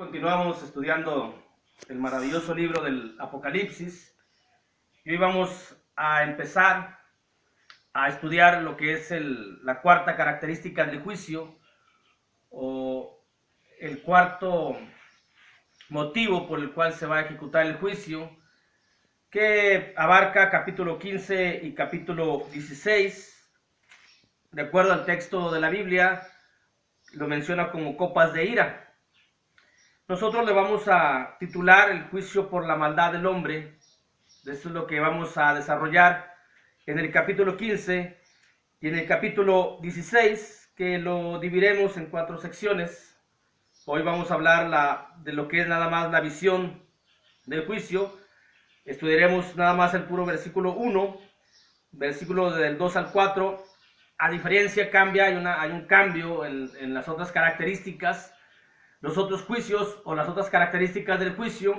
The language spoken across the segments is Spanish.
Continuamos estudiando el maravilloso libro del Apocalipsis y hoy vamos a empezar a estudiar lo que es la cuarta característica del juicio o el cuarto motivo por el cual se va a ejecutar el juicio, que abarca capítulo 15 y capítulo 16. De acuerdo al texto de la Biblia, lo menciona como copas de ira. Nosotros le vamos a titular el juicio por la maldad del hombre. Eso es lo que vamos a desarrollar en el capítulo 15 y en el capítulo 16, que lo dividiremos en 4 secciones. Hoy vamos a hablar de lo que es nada más la visión del juicio. Estudiaremos nada más el puro versículo 1, versículo del 2 al 4. A diferencia, hay un cambio en las otras características. Los otros juicios o las otras características del juicio,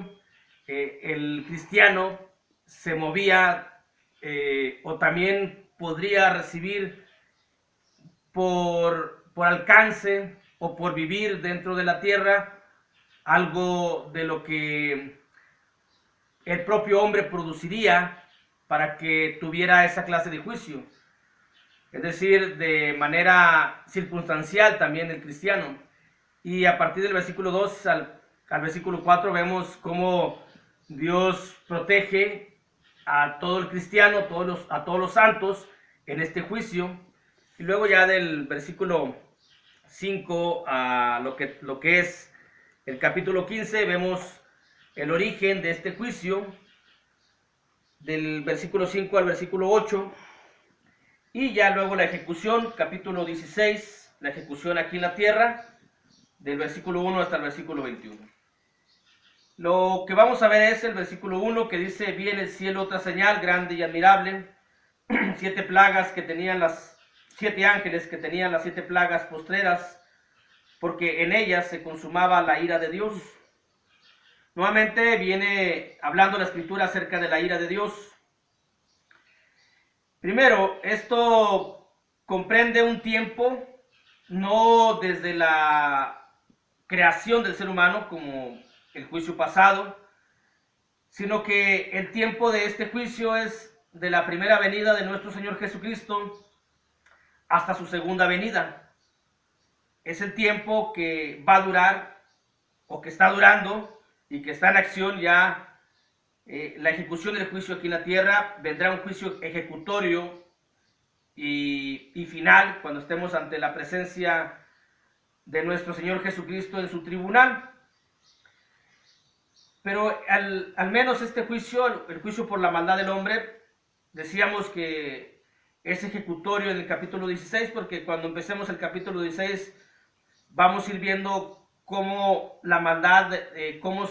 el cristiano se movía o también podría recibir por alcance o por vivir dentro de la tierra algo de lo que el propio hombre produciría para que tuviera esa clase de juicio. Es decir, de manera circunstancial también el cristiano. Y a partir del versículo 2 al versículo 4 vemos cómo Dios protege a todo el cristiano, a todos los santos en este juicio. Y luego ya del versículo 5 a lo que es el capítulo 15 vemos el origen de este juicio, del versículo 5 al versículo 8. Y ya luego la ejecución, capítulo 16, la ejecución aquí en la tierra, del versículo 1 hasta el versículo 21. Lo que vamos a ver es el versículo 1 que dice: vi en el cielo otra señal grande y admirable, 7 plagas que tenían 7 ángeles que tenían las 7 plagas postreras, porque en ellas se consumaba la ira de Dios. Nuevamente viene hablando la escritura acerca de la ira de Dios. Primero, esto comprende un tiempo, no desde la creación del ser humano como el juicio pasado, sino que el tiempo de este juicio es de la primera venida de nuestro Señor Jesucristo hasta su segunda venida. Es el tiempo que va a durar o que está durando y que está en acción ya la ejecución del juicio aquí en la tierra. Vendrá un juicio ejecutorio y final cuando estemos ante la presencia de nuestro Señor Jesucristo en su tribunal. Pero al menos este juicio, el juicio por la maldad del hombre, decíamos que es ejecutorio en el capítulo 16, porque cuando empecemos el capítulo 16 vamos a ir viendo cómo la maldad, cómo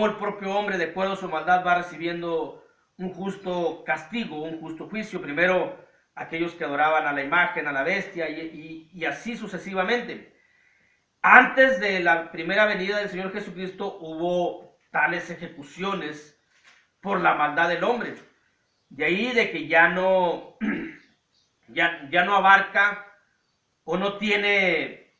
el propio hombre, de acuerdo a su maldad, va recibiendo un justo castigo, un justo juicio. Primero aquellos que adoraban a la imagen, a la bestia, y así sucesivamente. Antes de la primera venida del Señor Jesucristo hubo tales ejecuciones por la maldad del hombre. De ahí de que ya no abarca o no tiene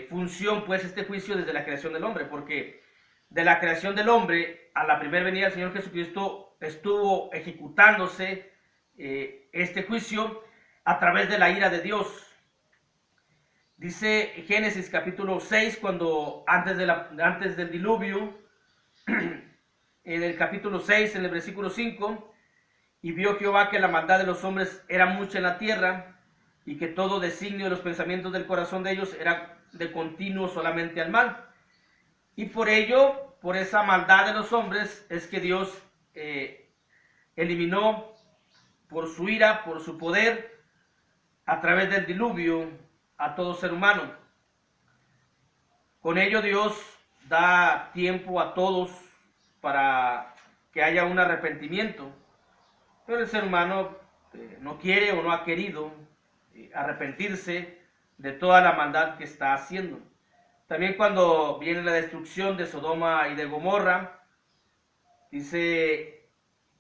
función pues este juicio desde la creación del hombre, porque de la creación del hombre a la primera venida del Señor Jesucristo estuvo ejecutándose este juicio a través de la ira de Dios. Dice Génesis capítulo 6, cuando antes del diluvio, en el capítulo 6, en el versículo 5, y vio Jehová que la maldad de los hombres era mucha en la tierra, y que todo designio de los pensamientos del corazón de ellos era de continuo solamente al mal. Y por ello, por esa maldad de los hombres, es que Dios eliminó por su ira, por su poder, a través del diluvio, a todo ser humano. Con ello Dios da tiempo a todos para que haya un arrepentimiento, pero el ser humano no quiere o no ha querido arrepentirse de toda la maldad que está haciendo. También cuando viene la destrucción de Sodoma y de Gomorra, dice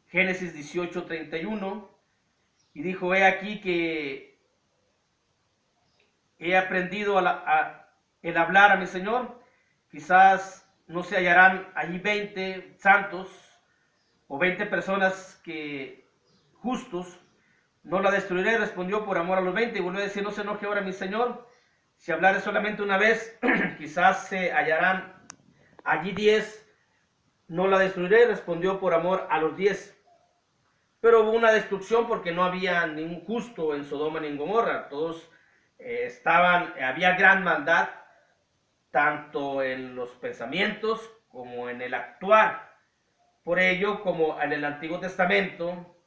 Génesis 18:31, y dijo: he aquí que he aprendido el hablar a mi Señor, quizás no se hallarán allí 20 santos o 20 personas que justos. No la destruiré, respondió por amor a los 20, y volvió a decir, no se enoje ahora mi señor, si hablaré solamente una vez, quizás se hallarán allí 10. No la destruiré, respondió por amor a los 10. Pero hubo una destrucción porque no había ningún justo en Sodoma ni en Gomorra. Todos había gran maldad, tanto en los pensamientos como en el actuar. Por ello, como en el Antiguo Testamento,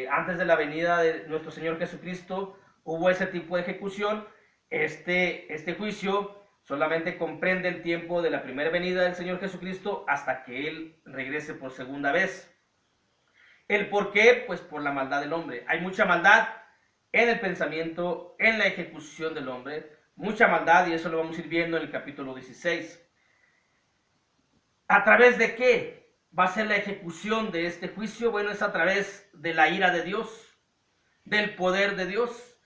antes de la venida de nuestro Señor Jesucristo, hubo ese tipo de ejecución. Este juicio solamente comprende el tiempo de la primera venida del Señor Jesucristo hasta que Él regrese por segunda vez. ¿El por qué? Pues por la maldad del hombre. Hay mucha maldad en el pensamiento, en la ejecución del hombre. Mucha maldad, y eso lo vamos a ir viendo en el capítulo 16. ¿A través de qué va a ser la ejecución de este juicio? Bueno, es a través de la ira de Dios, del poder de Dios.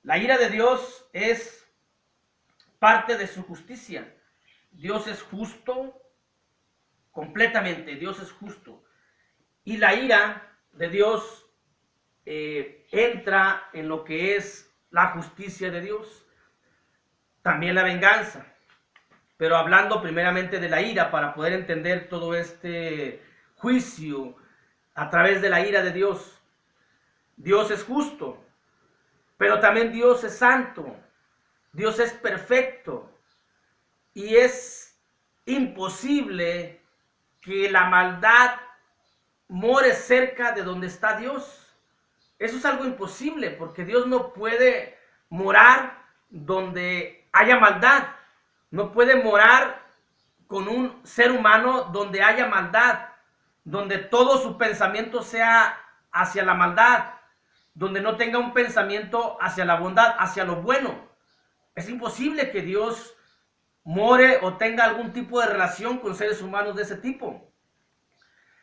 La ira de Dios es parte de su justicia. Dios es justo completamente, Dios es justo. Y la ira de Dios entra en lo que es la justicia de Dios. También la venganza. Pero hablando primeramente de la ira, para poder entender todo este juicio a través de la ira de Dios. Dios es justo, pero también Dios es santo. Dios es perfecto. Y es imposible que la maldad more cerca de donde está Dios. Eso es algo imposible, porque Dios no puede morar donde haya maldad. No puede morar con un ser humano donde haya maldad, donde todo su pensamiento sea hacia la maldad, donde no tenga un pensamiento hacia la bondad, hacia lo bueno. Es imposible que Dios more o tenga algún tipo de relación con seres humanos de ese tipo.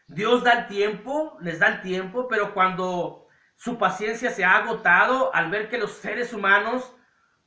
Dios da el tiempo, les da el tiempo, pero cuando su paciencia se ha agotado al ver que los seres humanos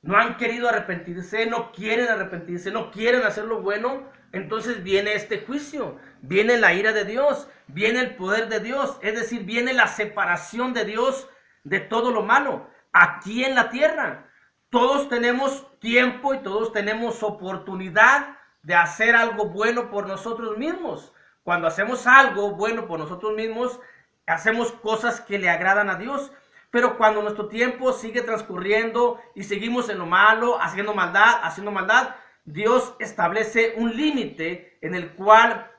no han querido arrepentirse, no quieren arrepentirse, no quieren hacer lo bueno, entonces viene este juicio, viene la ira de Dios, viene el poder de Dios, es decir, viene la separación de Dios de todo lo malo aquí en la tierra. Todos tenemos tiempo y todos tenemos oportunidad de hacer algo bueno por nosotros mismos. Cuando hacemos algo bueno por nosotros mismos, hacemos cosas que le agradan a Dios. Pero cuando nuestro tiempo sigue transcurriendo y seguimos en lo malo, haciendo maldad, Dios establece un límite en el cual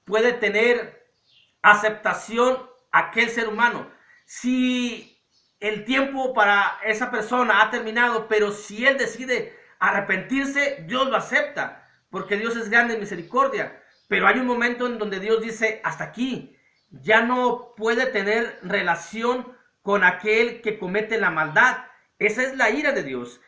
puede tener aceptación aquel ser humano. Si el tiempo para esa persona ha terminado, pero si él decide arrepentirse, Dios lo acepta, porque Dios es grande en misericordia. Pero hay un momento en donde Dios dice, hasta aquí, ya no puede tener relación con aquel que comete la maldad. Esa es la ira de Dios.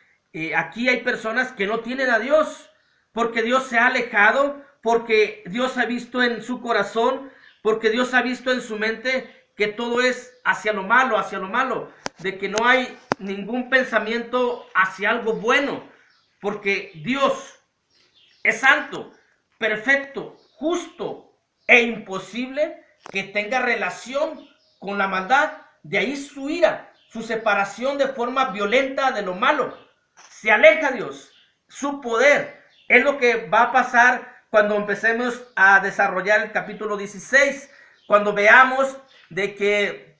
Aquí hay personas que no tienen a Dios, porque Dios se ha alejado, porque Dios ha visto en su corazón, porque Dios ha visto en su mente que todo es hacia lo malo, de que no hay ningún pensamiento hacia algo bueno, porque Dios es santo, perfecto, justo e imposible que tenga relación con la maldad. De ahí su ira, su separación de forma violenta de lo malo. Se aleja Dios, su poder. Es lo que va a pasar cuando empecemos a desarrollar el capítulo 16, cuando veamos de que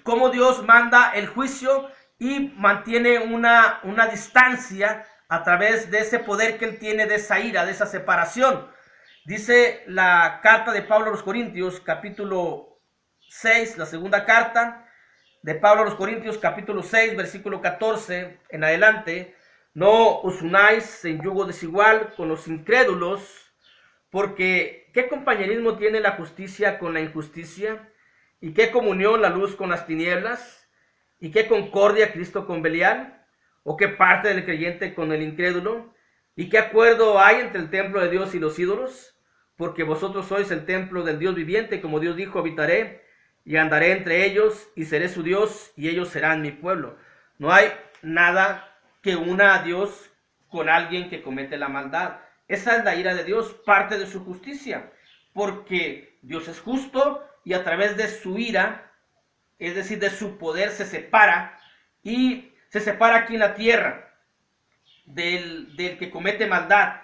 cómo Dios manda el juicio y mantiene una distancia a través de ese poder que Él tiene, de esa ira, de esa separación. Dice la carta de Pablo a los Corintios, capítulo 6, la segunda carta de Pablo a los Corintios, capítulo 6, versículo 14 en adelante: no os unáis en yugo desigual con los incrédulos, porque ¿qué compañerismo tiene la justicia con la injusticia? ¿Y qué comunión la luz con las tinieblas? ¿Y qué concordia Cristo con Belial? ¿O qué parte del creyente con el incrédulo? ¿Y qué acuerdo hay entre el templo de Dios y los ídolos? Porque vosotros sois el templo del Dios viviente, como Dios dijo, habitaré y andaré entre ellos y seré su Dios y ellos serán mi pueblo. No hay nada que una a Dios con alguien que comete la maldad. Esa es la ira de Dios, parte de su justicia, porque Dios es justo y a través de su ira, es decir, de su poder, se separa aquí en la tierra del que comete maldad.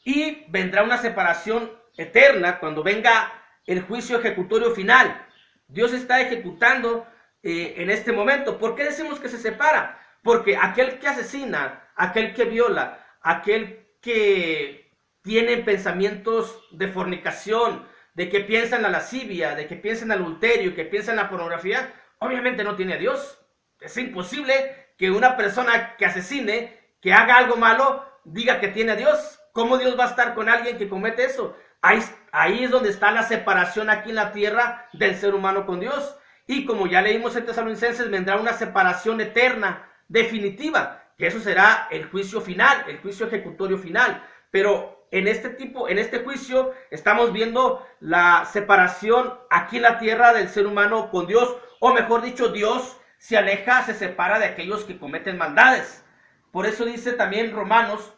Y vendrá una separación eterna cuando venga el juicio ejecutorio final. Dios está ejecutando en este momento. ¿Por qué decimos que se separa? Porque aquel que asesina, aquel que viola, aquel que tiene pensamientos de fornicación, de que piensa en la lascivia, de que piensa en el adulterio, que piensa en la pornografía, obviamente no tiene a Dios. Es imposible que una persona que asesine, que haga algo malo, diga que tiene a Dios. ¿Cómo Dios va a estar con alguien que comete eso? Ahí es donde está la separación aquí en la tierra del ser humano con Dios. Y como ya leímos en Tesalonicenses, vendrá una separación eterna, definitiva, que eso será el juicio final, el juicio ejecutorio final. Pero en este juicio estamos viendo la separación aquí en la tierra del ser humano con Dios, o mejor dicho, Dios se aleja, se separa de aquellos que cometen maldades. Por eso dice también Romanos,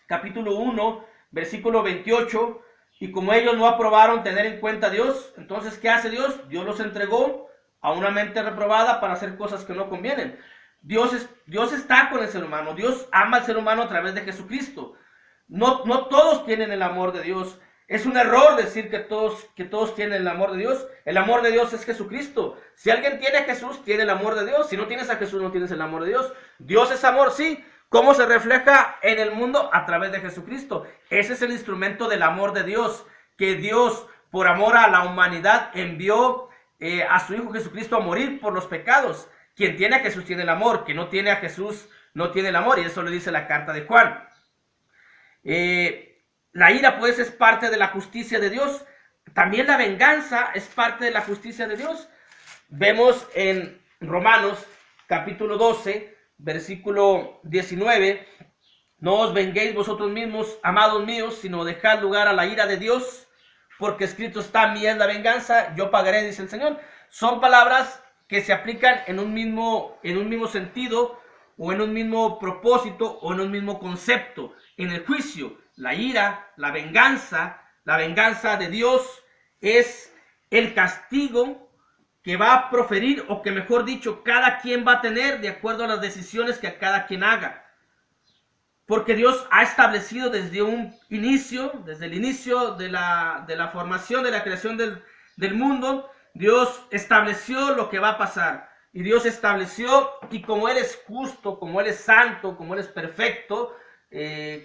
capítulo 1, versículo 28, y como ellos no aprobaron tener en cuenta a Dios, entonces, ¿qué hace Dios? Dios los entregó a una mente reprobada para hacer cosas que no convienen. Dios está con el ser humano. Dios ama al ser humano a través de Jesucristo. No todos tienen el amor de Dios. Es un error decir que todos tienen el amor de Dios. El amor de Dios es Jesucristo. Si alguien tiene a Jesús, tiene el amor de Dios. Si no tienes a Jesús, no tienes el amor de Dios. Dios es amor, sí. ¿Cómo se refleja en el mundo? A través de Jesucristo. Ese es el instrumento del amor de Dios. Que Dios, por amor a la humanidad, envió a su Hijo Jesucristo a morir por los pecados. Quien tiene a Jesús tiene el amor. Quien no tiene a Jesús no tiene el amor. Y eso lo dice la carta de Juan. La ira, pues, es parte de la justicia de Dios. También la venganza es parte de la justicia de Dios. Vemos en Romanos capítulo 12, versículo 19: no os venguéis vosotros mismos, amados míos, sino dejad lugar a la ira de Dios, porque escrito está: mía es la venganza, yo pagaré, dice el Señor. Son palabras que se aplican en un mismo sentido, o en un mismo propósito, o en un mismo concepto. En el juicio, la ira, la venganza de Dios es el castigo que va a proferir, o que mejor dicho, cada quien va a tener de acuerdo a las decisiones que cada quien haga. Porque Dios ha establecido desde el inicio de la formación, de la creación del mundo, Dios estableció lo que va a pasar. Y Dios estableció, y como Él es justo, como Él es santo, como Él es perfecto,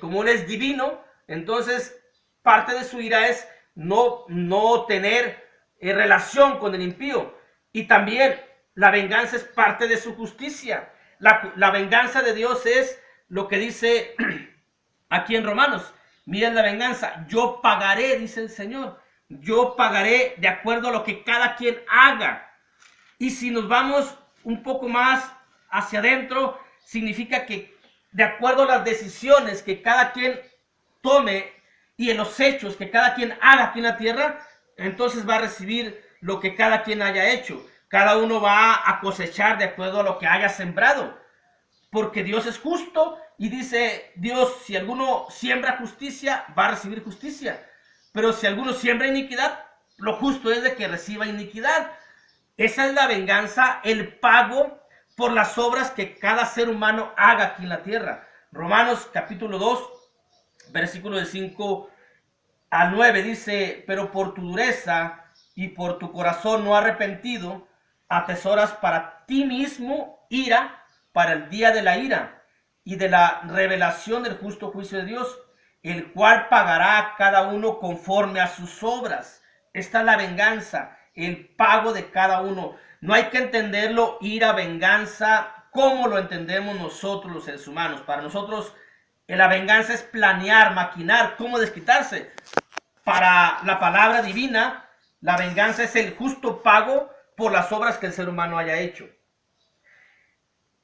como Él es divino, entonces parte de su ira es no tener relación con el impío. Y también la venganza es parte de su justicia. La venganza de Dios es lo que dice aquí en Romanos: mira la venganza, yo pagaré, dice el Señor. Yo pagaré de acuerdo a lo que cada quien haga. Y si nos vamos un poco más hacia adentro, significa que de acuerdo a las decisiones que cada quien tome y en los hechos que cada quien haga aquí en la tierra, entonces va a recibir lo que cada quien haya hecho. Cada uno va a cosechar de acuerdo a lo que haya sembrado. Porque Dios es justo, y dice Dios: si alguno siembra justicia, va a recibir justicia. Pero si alguno siembra iniquidad, lo justo es de que reciba iniquidad. Esa es la venganza, el pago por las obras que cada ser humano haga aquí en la tierra. Romanos capítulo 2, versículo de 5 al 9 dice: pero por tu dureza y por tu corazón no arrepentido, atesoras para ti mismo ira para el día de la ira y de la revelación del justo juicio de Dios, el cual pagará a cada uno conforme a sus obras. Esta es la venganza, el pago de cada uno. No hay que entenderlo, ira, venganza, como lo entendemos nosotros los seres humanos. Para nosotros la venganza es planear, maquinar, cómo desquitarse. Para la palabra divina, la venganza es el justo pago por las obras que el ser humano haya hecho,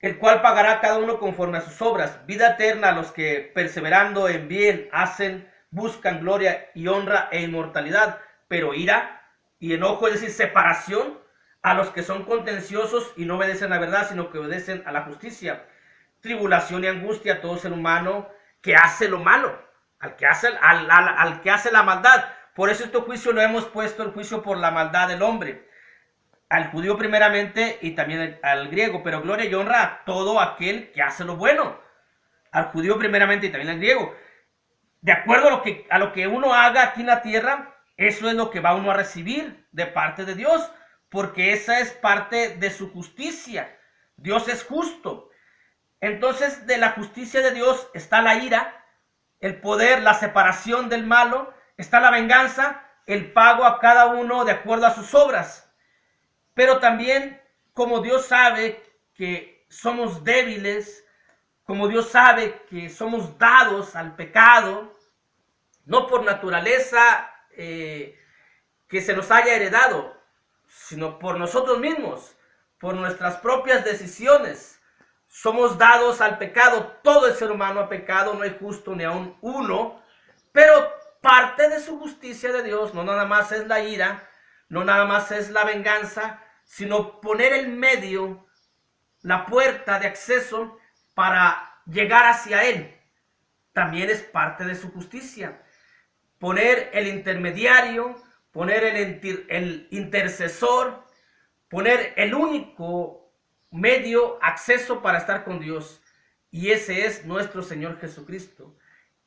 el cual pagará cada uno conforme a sus obras. Vida eterna a los que perseverando en bien buscan gloria y honra e inmortalidad. Pero ira y enojo, es decir, separación, a los que son contenciosos y no obedecen a la verdad, sino que obedecen a la justicia. Tribulación y angustia a todo ser humano que hace lo malo, al que hace la maldad. Por eso este juicio lo hemos puesto, el juicio por la maldad del hombre, al judío primeramente y también al griego, pero gloria y honra a todo aquel que hace lo bueno, al judío primeramente y también al griego. De acuerdo a lo que uno haga aquí en la tierra, eso es lo que va uno a recibir de parte de Dios, porque esa es parte de su justicia. Dios es justo. Entonces, de la justicia de Dios está la ira, el poder, la separación del malo, está la venganza, el pago a cada uno de acuerdo a sus obras. Pero también, como Dios sabe que somos débiles, como Dios sabe que somos dados al pecado, no por naturaleza que se nos haya heredado, sino por nosotros mismos, por nuestras propias decisiones. Somos dados al pecado, todo el ser humano ha pecado, no hay justo ni aun uno, pero parte de su justicia de Dios no nada más es la ira, no nada más es la venganza, sino poner en medio la puerta de acceso para llegar hacia Él. También es parte de su justicia. Poner el intermediario, poner el intercesor, poner el único medio, acceso para estar con Dios. Y ese es nuestro Señor Jesucristo.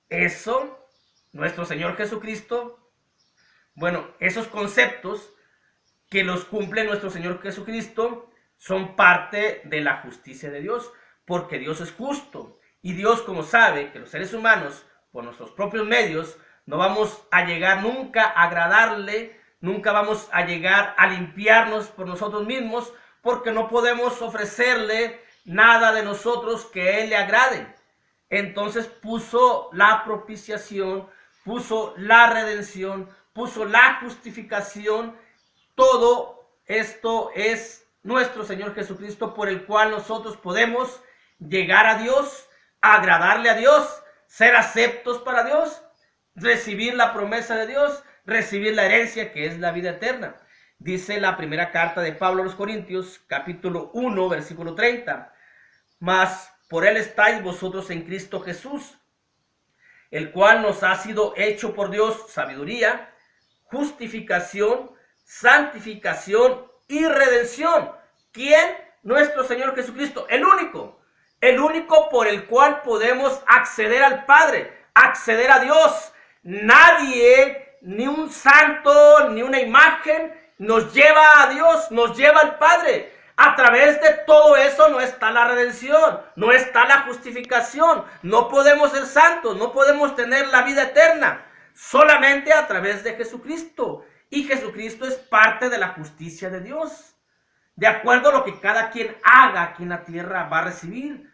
Eso, nuestro Señor Jesucristo, bueno, esos conceptos que los cumple nuestro Señor Jesucristo son parte de la justicia de Dios, porque Dios es justo. Y Dios, como sabe que los seres humanos, por nuestros propios medios, no vamos a llegar nunca a agradarle, nunca vamos a llegar a limpiarnos por nosotros mismos, porque no podemos ofrecerle nada de nosotros que a Él le agrade. Entonces puso la propiciación, puso la redención, puso la justificación. Todo esto es nuestro Señor Jesucristo, por el cual nosotros podemos llegar a Dios, agradarle a Dios, ser aceptos para Dios, recibir la promesa de Dios, recibir la herencia que es la vida eterna. Dice la primera carta de Pablo a los Corintios, capítulo 1, versículo 30. Mas por Él estáis vosotros en Cristo Jesús, el cual nos ha sido hecho por Dios sabiduría, justificación, santificación y redención. ¿Quién? Nuestro Señor Jesucristo, el único por el cual podemos acceder al Padre, acceder a Dios. Nadie, ni un santo, ni una imagen, nos lleva a Dios, nos lleva al Padre. A través de todo eso no está la redención, no está la justificación. No podemos ser santos, no podemos tener la vida eterna, solamente a través de Jesucristo. Y Jesucristo es parte de la justicia de Dios. De acuerdo a lo que cada quien haga aquí en la tierra, va a recibir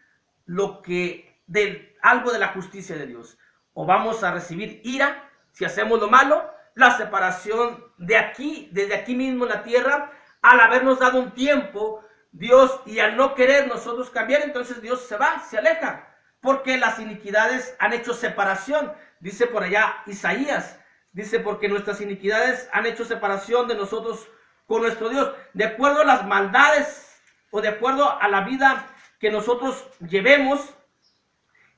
algo de la justicia de Dios. O vamos a recibir ira si hacemos lo malo, la separación desde aquí mismo en la tierra, al habernos dado un tiempo, Dios, y al no querer nosotros cambiar, entonces Dios se va, se aleja, porque las iniquidades han hecho separación. Dice por allá Isaías, dice, porque nuestras iniquidades han hecho separación de nosotros con nuestro Dios. De acuerdo a las maldades o de acuerdo a la vida que nosotros llevemos,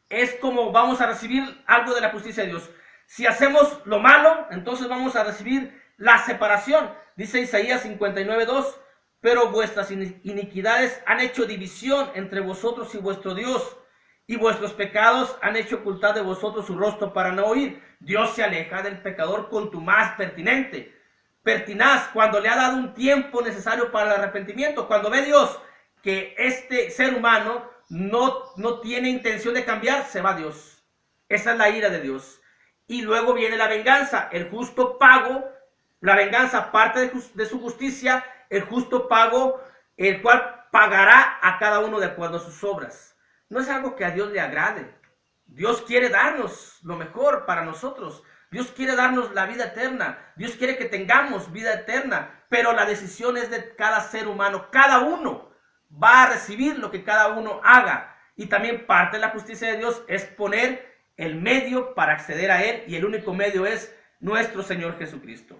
es como vamos a recibir algo de la justicia de Dios. Si hacemos lo malo, entonces vamos a recibir la separación. Dice Isaías 59:2, pero vuestras iniquidades han hecho división entre vosotros y vuestro Dios, y vuestros pecados han hecho ocultar de vosotros su rostro para no oír. Dios se aleja del pecador contumaz, pertinaz, cuando le ha dado un tiempo necesario para el arrepentimiento. Cuando ve Dios que este ser humano no tiene intención de cambiar, se va Dios. Esa es la ira de Dios. Y luego viene la venganza, el justo pago. La venganza parte de su justicia, el justo pago, el cual pagará a cada uno de acuerdo a sus obras. No es algo que a Dios le agrade. Dios quiere darnos lo mejor para nosotros. Dios quiere darnos la vida eterna. Dios quiere que tengamos vida eterna. Pero la decisión es de cada ser humano. Cada uno va a recibir lo que cada uno haga. Y también parte de la justicia de Dios es poner el medio para acceder a Él. Y el único medio es nuestro Señor Jesucristo.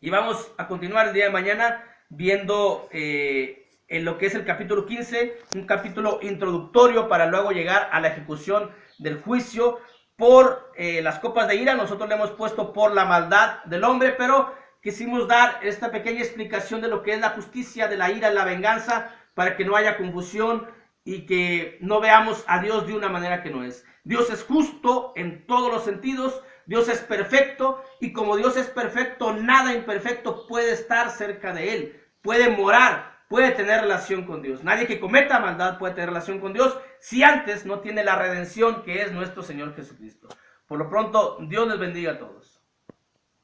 Y vamos a continuar el día de mañana viendo en lo que es el capítulo 15, un capítulo introductorio para luego llegar a la ejecución del juicio por las copas de ira. Nosotros le hemos puesto por la maldad del hombre, pero quisimos dar esta pequeña explicación de lo que es la justicia, de la ira, la venganza, para que no haya confusión y que no veamos a Dios de una manera que no es. Dios es justo en todos los sentidos, Dios es perfecto, y como Dios es perfecto, nada imperfecto puede estar cerca de Él, puede morar, puede tener relación con Dios. Nadie que cometa maldad puede tener relación con Dios si antes no tiene la redención que es nuestro Señor Jesucristo. Por lo pronto, Dios les bendiga a todos.